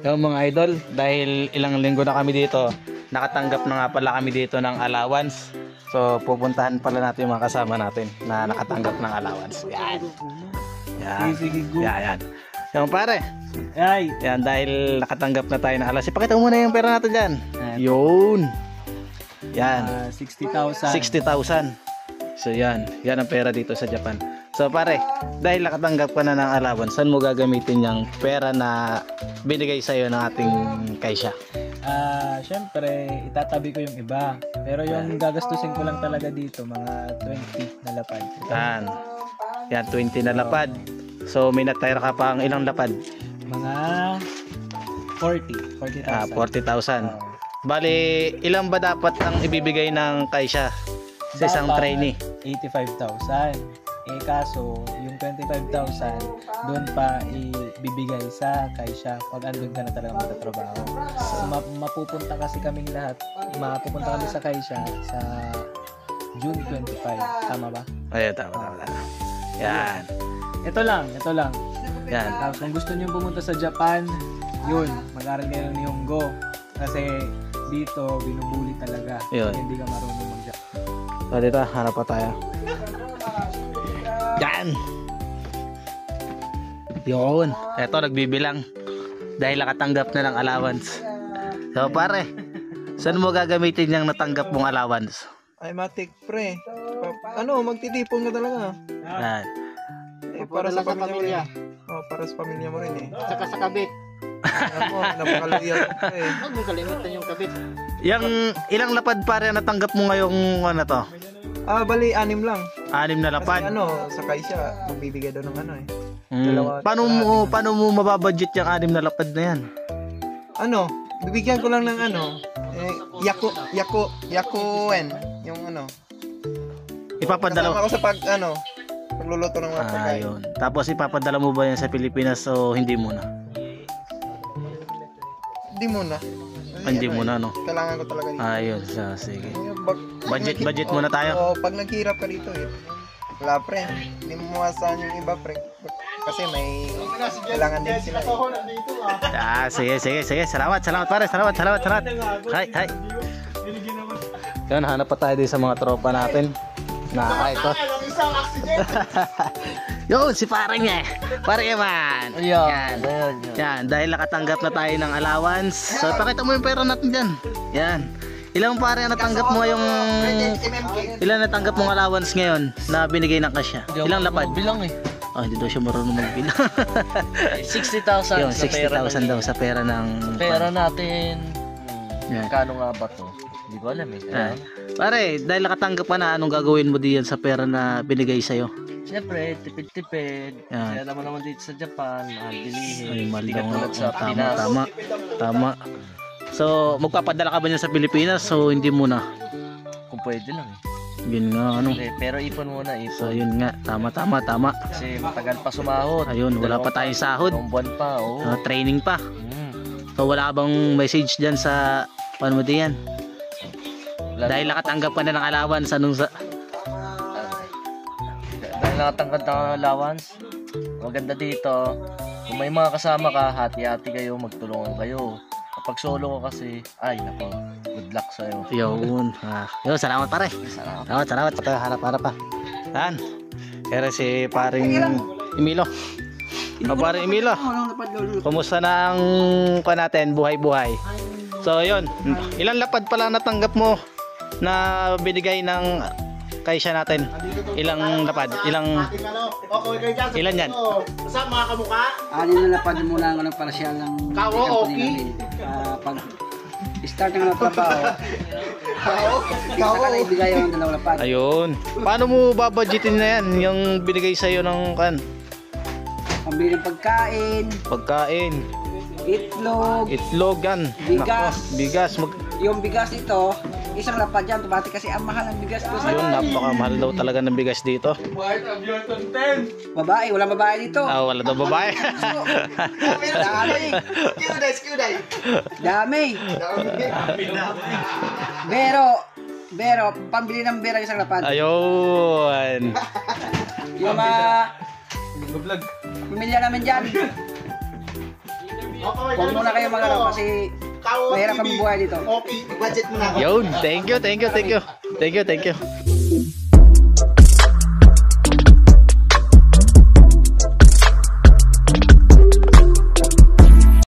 Yung mga idol, dahil ilang linggo na kami dito, nakatanggap na nga pala kami dito ng allowance. So pupuntahan pala natin yung mga kasama natin na nakatanggap ng allowance. Yan. Yan. Yan. Yung pare. Ay. Yan, dahil nakatanggap na tayo ng allowance. Ipakita mo muna yung pera natin dyan. Yun. Yan. 60,000. 60,000. So yan. Yan ang pera dito sa Japan. So pare, dahil nakatanggap ka na ng allowance, saan mo gagamitin yung pera na binigay sa'yo ng ating kaisya? Syempre, itatabi ko yung iba. Pero yung gagastusin ko lang talaga dito, mga 20 na lapad. Yan. Yan, 20 na lapad. So may natira ka pang ilang lapad? Mga 40,000. 40,000. Bali, ilan ba dapat ang ibibigay ng kaisya sa isang trainee? 85,000. Kaso, yung 25,000 doon pa ibibigay sa kaisya pag andun ka na talaga magtatrabaho. So, mapupunta kasi kaming lahat, mapupunta kami sa kaisya sa June 25. Tama ba? Ayun, tama. Yan. Ito lang. Yan. Tapos kung gusto niyo pumunta sa Japan, yun, mag-aral kayo ng Nihongo. Kasi dito, binubuli talaga. Yun. Hindi ka marunong mag-Japan. So dito, hanap pa tayo. Yan. Yun. Eto, nagbibilang. Dahil nakatanggap na ng allowance. So pare, saan mo gagamitin yung natanggap mong allowance? Ay, matik pre. Magtitipon ka talaga. Yan. Para sa pamilya mo rin. Oh, para sa pamilya mo rin eh. Saka sa kabit. Napakaluya ko pre. Huwag mo kalimutan yung kabit. Yung ilang lapad pare natanggap mo ngayong ano to? Bali, 6 lang. 6 na lapad. Kasi sa kaisya, magbibigay daw ng Dalawa. Paano mo mababudget yung 6 na lapad na yan? Bibigyan ko lang ng Yakuen. Yung Ipapadala kasama ko sa pagluluto ng mga pagkain. Ayun. Tapos ipapadala mo ba yan sa Pilipinas o hindi muna? Hindi muna. Hindi muna, no? Kailangan ko talaga dito. Ayun, sige. Budget muna tayo. Pag naghirap ka dito wala pre. Hindi mo mawasahan yung iba pre. Kasi may kailangan din sila. Sige. Salamat pare. Salamat. Hi. Yan, hanap pa tayo din sa mga tropa natin. Ito. Yun, si parang niya. Parang man. Yan, dahil nakatanggap na tayo ng allowance. So, pakita mo yung pera natin dyan. Yan. Ilang pare ang natanggap mo ngayong... Ilang natanggap mong allowance ngayon na binigay ng kasya? Ilang lapad? Bilang eh. Hindi daw siya marunong magbilang. 60,000 Yun, 60,000 daw sa pera ng... Pera natin. Yan. Kano nga ba to? Hindi ko alam eh. Pare, dahil nakatanggap ka na, anong gagawin mo diyan sa pera na binigay sa'yo? Siyempre, tipid-tipid. Yan. Kaya naman dito sa Japan, mahal bilihin. Ay, mahal Hindi daw nga. katulad sa Pinas. Tama. So, magpapadala ka ba niyan sa Pilipinas o hindi muna? Kung pwede lang eh. Yun nga, Pero ipon muna, So, ipon. yun nga. Tama. Kasi matagal pa sumahod. Ayun, wala pa tayong sahod. Dalawang buwan pa, oo. Training pa. So, wala bang message dyan sa... Paano mo din yan? Dahil nakatanggap ka na ng allowance, Dahil nakatanggap ng allowance, maganda dito. Kung may mga kasama ka, hati-hati kayo, magtulungan kayo. Kapag solo ka kasi, nako, good luck sa'yo. Yun. Yun, salamat pare. Salamat. Harap pa. Yan. Kaya si paring Emilo. Paring Emilo. Kumusta na ang natin, buhay-buhay? So, yun. Ilang lapad pala natanggap mo na binigay ng kaisya natin? Ilang lapad? Ilan yan? Saan mga kamukha? Na lapad muna ako ng parasya ng company namin. Pag start ng trabaho, saka na ibigay ang 2 lapad. Ayun. Paano mo babudgetin na yan? Yung binigay sa'yo ng Pambili ng pagkain, itlog yan. Bigas. Bigas. Yung bigas ito, 1 lapad yan, tumati kasi ang mahal ng bigas ko. Ayun, napakamahal daw talaga ng bigas dito. Babae, walang babae dito. Wala daw babae. Dami. Pero, pambili ng bera 1 lapad. Ayun. Yung mga pamilya namin dyan. Huwag muna kayo mag-ano kasi mahirap kami buhay dito. Yun, thank you.